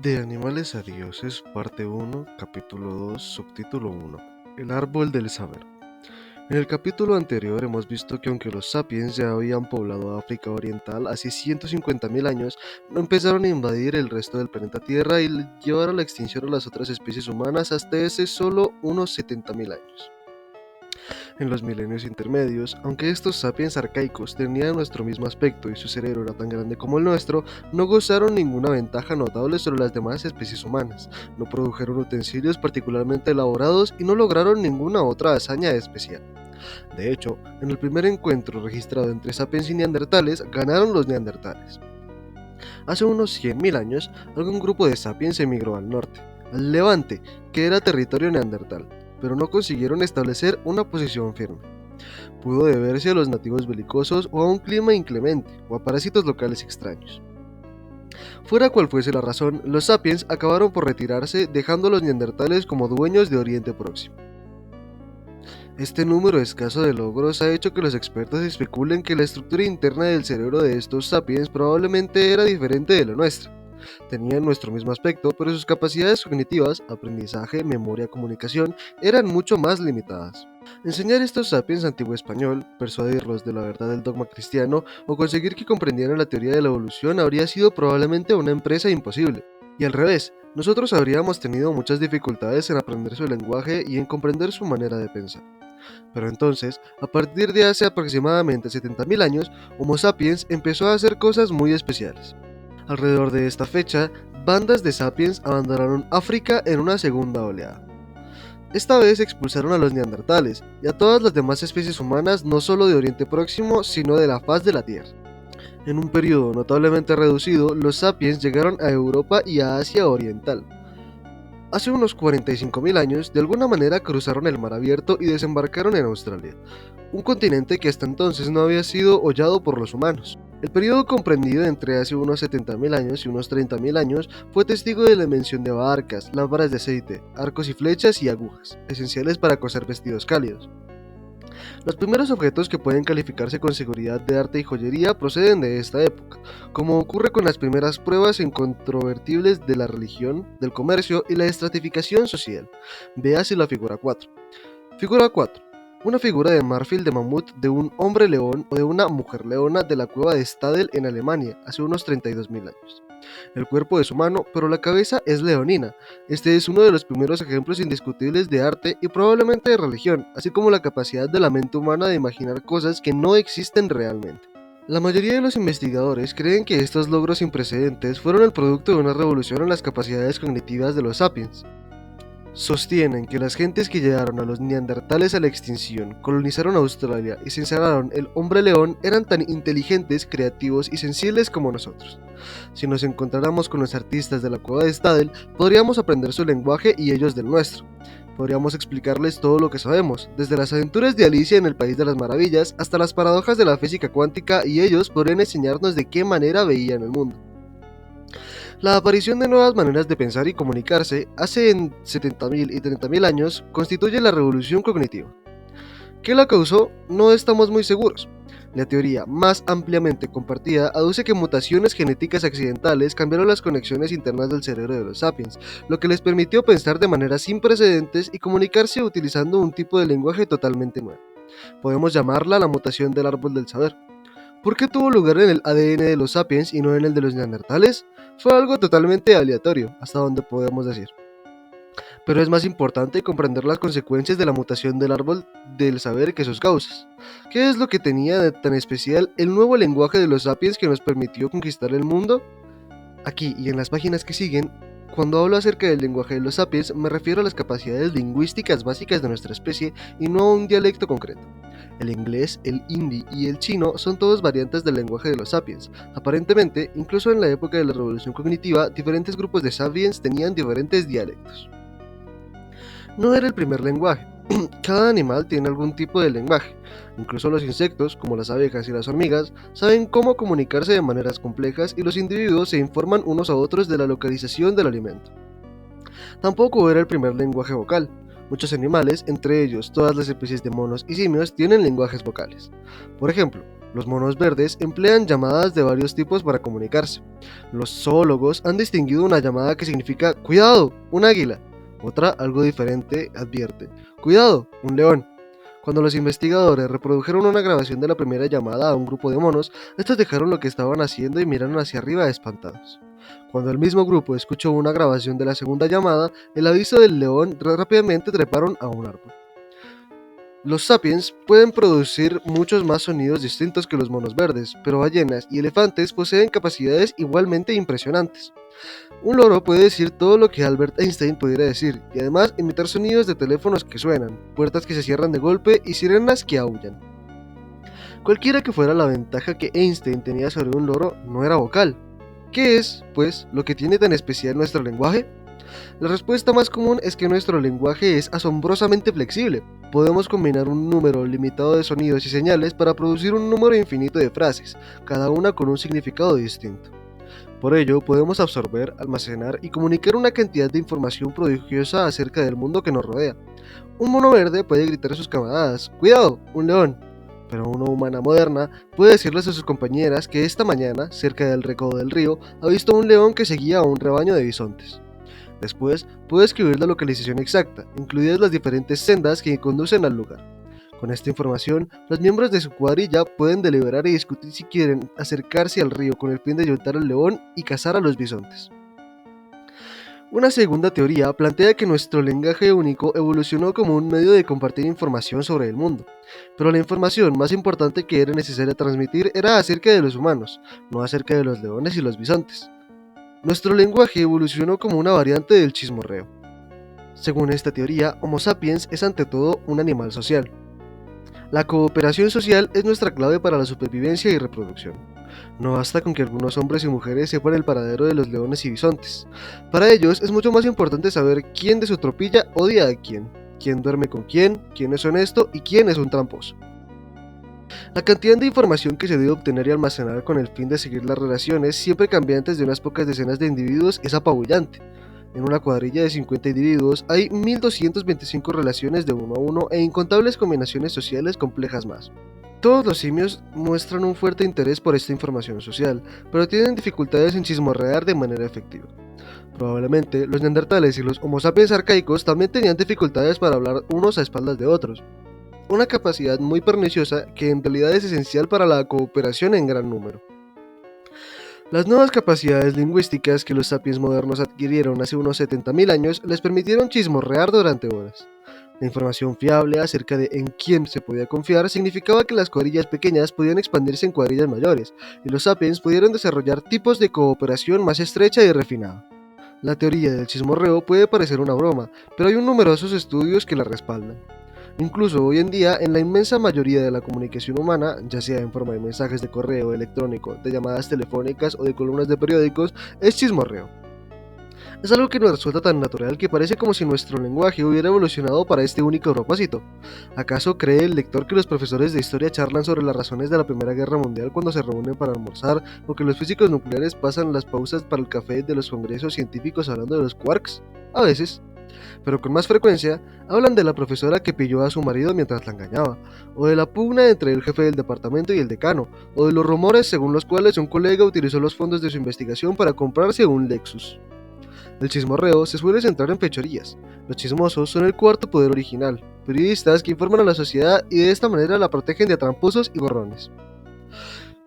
De animales a dioses, parte 1, capítulo 2, subtítulo 1. El árbol del saber. En el capítulo anterior hemos visto que aunque los sapiens ya habían poblado África Oriental hace 150.000 años, no empezaron a invadir el resto del planeta Tierra y llevar a la extinción a las otras especies humanas hasta hace solo unos 70.000 años. En los milenios intermedios, aunque estos sapiens arcaicos tenían nuestro mismo aspecto y su cerebro era tan grande como el nuestro, no gozaron ninguna ventaja notable sobre las demás especies humanas, no produjeron utensilios particularmente elaborados y no lograron ninguna otra hazaña especial. De hecho, en el primer encuentro registrado entre sapiens y neandertales, ganaron los neandertales. Hace unos 100.000 años, algún grupo de sapiens emigró al norte, al Levante, que era territorio neandertal, pero no consiguieron establecer una posición firme. Pudo deberse a los nativos belicosos o a un clima inclemente o a parásitos locales extraños. Fuera cual fuese la razón, los sapiens acabaron por retirarse dejando a los neandertales como dueños de Oriente Próximo. Este número escaso de logros ha hecho que los expertos especulen que la estructura interna del cerebro de estos sapiens probablemente era diferente de la nuestra. Tenían nuestro mismo aspecto, pero sus capacidades cognitivas, aprendizaje, memoria, comunicación, eran mucho más limitadas. Enseñar a estos sapiens antiguo español, persuadirlos de la verdad del dogma cristiano o conseguir que comprendieran la teoría de la evolución habría sido probablemente una empresa imposible. Y al revés, nosotros habríamos tenido muchas dificultades en aprender su lenguaje y en comprender su manera de pensar. Pero entonces, a partir de hace aproximadamente 70.000 años, Homo sapiens empezó a hacer cosas muy especiales. Alrededor de esta fecha, bandas de sapiens abandonaron África en una segunda oleada. Esta vez expulsaron a los neandertales y a todas las demás especies humanas no solo de Oriente Próximo, sino de la faz de la Tierra. En un periodo notablemente reducido, los sapiens llegaron a Europa y a Asia Oriental. Hace unos 45.000 años, de alguna manera cruzaron el mar abierto y desembarcaron en Australia, un continente que hasta entonces no había sido hollado por los humanos. El periodo comprendido entre hace unos 70.000 años y unos 30.000 años fue testigo de la invención de barcas, lámparas de aceite, arcos y flechas y agujas, esenciales para coser vestidos cálidos. Los primeros objetos que pueden calificarse con seguridad de arte y joyería proceden de esta época, como ocurre con las primeras pruebas incontrovertibles de la religión, del comercio y la estratificación social. Véase la figura 4. Figura 4. Una figura de marfil de mamut de un hombre león o de una mujer leona de la cueva de Stadel en Alemania, hace unos 32.000 años. El cuerpo es humano, pero la cabeza es leonina. Este es uno de los primeros ejemplos indiscutibles de arte y probablemente de religión, así como la capacidad de la mente humana de imaginar cosas que no existen realmente. La mayoría de los investigadores creen que estos logros sin precedentes fueron el producto de una revolución en las capacidades cognitivas de los sapiens. Sostienen que las gentes que llevaron a los neandertales a la extinción, colonizaron Australia y se instalaron el hombre león eran tan inteligentes, creativos y sensibles como nosotros. Si nos encontráramos con los artistas de la cueva de Stadel, podríamos aprender su lenguaje y ellos del nuestro. Podríamos explicarles todo lo que sabemos, desde las aventuras de Alicia en el País de las Maravillas hasta las paradojas de la física cuántica, y ellos podrían enseñarnos de qué manera veían el mundo. La aparición de nuevas maneras de pensar y comunicarse hace en 70.000 y 30.000 años constituye la revolución cognitiva. ¿Qué la causó? No estamos muy seguros. La teoría más ampliamente compartida aduce que mutaciones genéticas accidentales cambiaron las conexiones internas del cerebro de los sapiens, lo que les permitió pensar de manera sin precedentes y comunicarse utilizando un tipo de lenguaje totalmente nuevo. Podemos llamarla la mutación del árbol del saber. ¿Por qué tuvo lugar en el ADN de los sapiens y no en el de los neandertales? Fue algo totalmente aleatorio, hasta donde podemos decir. Pero es más importante comprender las consecuencias de la mutación del árbol del saber que sus causas. ¿Qué es lo que tenía de tan especial el nuevo lenguaje de los sapiens que nos permitió conquistar el mundo? Aquí y en las páginas que siguen, cuando hablo acerca del lenguaje de los sapiens, me refiero a las capacidades lingüísticas básicas de nuestra especie y no a un dialecto concreto. El inglés, el hindi y el chino son todos variantes del lenguaje de los sapiens. Aparentemente, incluso en la época de la revolución cognitiva, diferentes grupos de sapiens tenían diferentes dialectos. No era el primer lenguaje. Cada animal tiene algún tipo de lenguaje. Incluso los insectos, como las abejas y las hormigas, saben cómo comunicarse de maneras complejas y los individuos se informan unos a otros de la localización del alimento. Tampoco era el primer lenguaje vocal. Muchos animales, entre ellos todas las especies de monos y simios, tienen lenguajes vocales. Por ejemplo, Los monos verdes emplean llamadas de varios tipos para comunicarse. Los zoólogos han distinguido una llamada que significa ¡cuidado! Un águila. Otra, algo diferente, advierte ¡cuidado! Un león. Cuando los investigadores reprodujeron una grabación de la primera llamada a un grupo de monos, estos dejaron lo que estaban haciendo y miraron hacia arriba espantados. Cuando el mismo grupo escuchó una grabación de la segunda llamada, el aviso del león rápidamente treparon a un árbol. Los sapiens pueden producir muchos más sonidos distintos que los monos verdes, pero ballenas y elefantes poseen capacidades igualmente impresionantes. Un loro puede decir todo lo que Albert Einstein pudiera decir, y además imitar sonidos de teléfonos que suenan, puertas que se cierran de golpe y sirenas que aúllan. Cualquiera que fuera la ventaja que Einstein tenía sobre un loro, no era vocal. ¿Qué es, pues, lo que tiene tan especial nuestro lenguaje? La respuesta más común es que nuestro lenguaje es asombrosamente flexible. Podemos combinar un número limitado de sonidos y señales para producir un número infinito de frases, cada una con un significado distinto. Por ello, podemos absorber, almacenar y comunicar una cantidad de información prodigiosa acerca del mundo que nos rodea. Un mono verde puede gritar a sus camaradas, ¡cuidado! ¡Un león! Pero una humana moderna puede decirles a sus compañeras que esta mañana, cerca del recodo del río, ha visto un león que seguía a un rebaño de bisontes. Después, puede escribir la localización exacta, incluidas las diferentes sendas que conducen al lugar. Con esta información, los miembros de su cuadrilla pueden deliberar y discutir si quieren acercarse al río con el fin de ayudar al león y cazar a los bisontes. Una segunda teoría plantea que nuestro lenguaje único evolucionó como un medio de compartir información sobre el mundo, pero la información más importante que era necesaria transmitir era acerca de los humanos, no acerca de los leones y los bisontes. Nuestro lenguaje evolucionó como una variante del chismorreo. Según esta teoría, Homo sapiens es ante todo un animal social. La cooperación social es nuestra clave para la supervivencia y reproducción. No basta con que algunos hombres y mujeres sepan el paradero de los leones y bisontes. Para ellos es mucho más importante saber quién de su tropilla odia a quién duerme con quién es honesto y quién es un tramposo. La cantidad de información que se debe obtener y almacenar con el fin de seguir las relaciones siempre cambiantes de unas pocas decenas de individuos es apabullante. En una cuadrilla de 50 individuos hay 1225 relaciones de uno a uno e incontables combinaciones sociales complejas más. Todos los simios muestran un fuerte interés por esta información social, pero tienen dificultades en chismorrear de manera efectiva. Probablemente los neandertales y los Homo sapiens arcaicos también tenían dificultades para hablar unos a espaldas de otros, una capacidad muy perniciosa que en realidad es esencial para la cooperación en gran número. Las nuevas capacidades lingüísticas que los sapiens modernos adquirieron hace unos 70.000 años les permitieron chismorrear durante horas. La información fiable acerca de en quién se podía confiar significaba que las cuadrillas pequeñas podían expandirse en cuadrillas mayores, y los sapiens pudieron desarrollar tipos de cooperación más estrecha y refinada. La teoría del chismorreo puede parecer una broma, pero hay numerosos estudios que la respaldan. Incluso hoy en día, en la inmensa mayoría de la comunicación humana, ya sea en forma de mensajes de correo electrónico, de llamadas telefónicas o de columnas de periódicos, es chismorreo. Es algo que nos resulta tan natural que parece como si nuestro lenguaje hubiera evolucionado para este único propósito. ¿Acaso cree el lector que los profesores de historia charlan sobre las razones de la Primera Guerra Mundial cuando se reúnen para almorzar, o que los físicos nucleares pasan las pausas para el café de los congresos científicos hablando de los quarks? A veces. Pero con más frecuencia, hablan de la profesora que pilló a su marido mientras la engañaba, o de la pugna entre el jefe del departamento y el decano, o de los rumores según los cuales un colega utilizó los fondos de su investigación para comprarse un Lexus. El chismorreo se suele centrar en fechorías. Los chismosos son el cuarto poder original, periodistas que informan a la sociedad y de esta manera la protegen de tramposos y gorrones.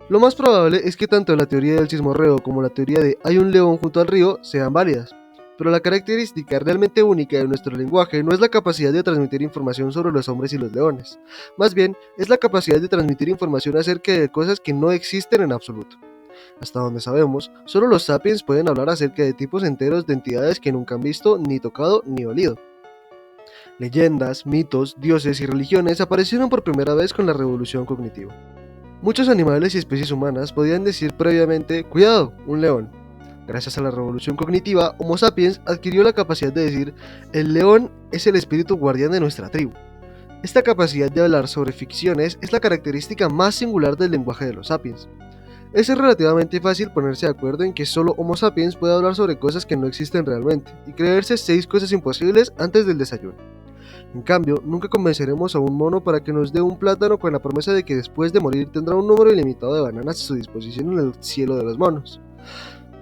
Lo más probable es que tanto la teoría del chismorreo como la teoría de hay un león junto al río sean válidas. Pero la característica realmente única de nuestro lenguaje no es la capacidad de transmitir información sobre los hombres y los leones. Más bien, es la capacidad de transmitir información acerca de cosas que no existen en absoluto. Hasta donde sabemos, solo los sapiens pueden hablar acerca de tipos enteros de entidades que nunca han visto, ni tocado, ni olido. Leyendas, mitos, dioses y religiones aparecieron por primera vez con la revolución cognitiva. Muchos animales y especies humanas podían decir previamente, ¡cuidado! Un león. Gracias a la revolución cognitiva, Homo sapiens adquirió la capacidad de decir, el león es el espíritu guardián de nuestra tribu. Esta capacidad de hablar sobre ficciones es la característica más singular del lenguaje de los sapiens. Es relativamente fácil ponerse de acuerdo en que solo Homo sapiens puede hablar sobre cosas que no existen realmente, y creerse 6 cosas imposibles antes del desayuno. En cambio, nunca convenceremos a un mono para que nos dé un plátano con la promesa de que después de morir tendrá un número ilimitado de bananas a su disposición en el cielo de los monos.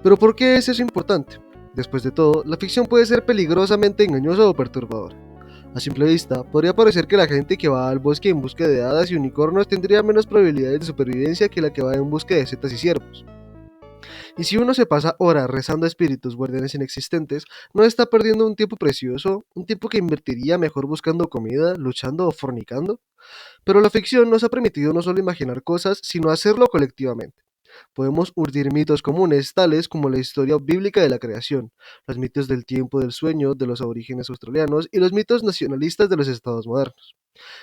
Pero ¿por qué es eso importante? Después de todo, la ficción puede ser peligrosamente engañosa o perturbadora. A simple vista, podría parecer que la gente que va al bosque en busca de hadas y unicornios tendría menos probabilidades de supervivencia que la que va en busca de setas y ciervos. Y si uno se pasa horas rezando a espíritus guardianes inexistentes, no está perdiendo un tiempo precioso, un tiempo que invertiría mejor buscando comida, luchando o fornicando. Pero la ficción nos ha permitido no solo imaginar cosas, sino hacerlo colectivamente. Podemos urdir mitos comunes, tales como la historia bíblica de la creación, los mitos del tiempo del sueño de los aborígenes australianos y los mitos nacionalistas de los estados modernos.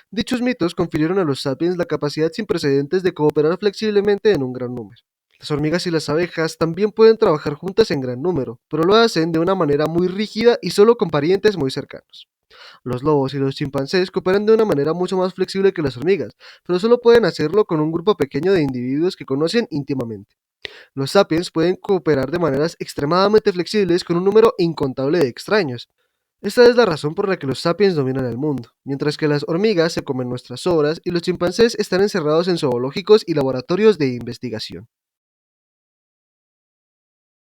Dichos mitos confirieron a los sapiens la capacidad sin precedentes de cooperar flexiblemente en un gran número. Las hormigas y las abejas también pueden trabajar juntas en gran número, pero lo hacen de una manera muy rígida y solo con parientes muy cercanos. Los lobos y los chimpancés cooperan de una manera mucho más flexible que las hormigas, pero solo pueden hacerlo con un grupo pequeño de individuos que conocen íntimamente. Los sapiens pueden cooperar de maneras extremadamente flexibles con un número incontable de extraños. Esta es la razón por la que los sapiens dominan el mundo, mientras que las hormigas se comen nuestras obras y los chimpancés están encerrados en zoológicos y laboratorios de investigación.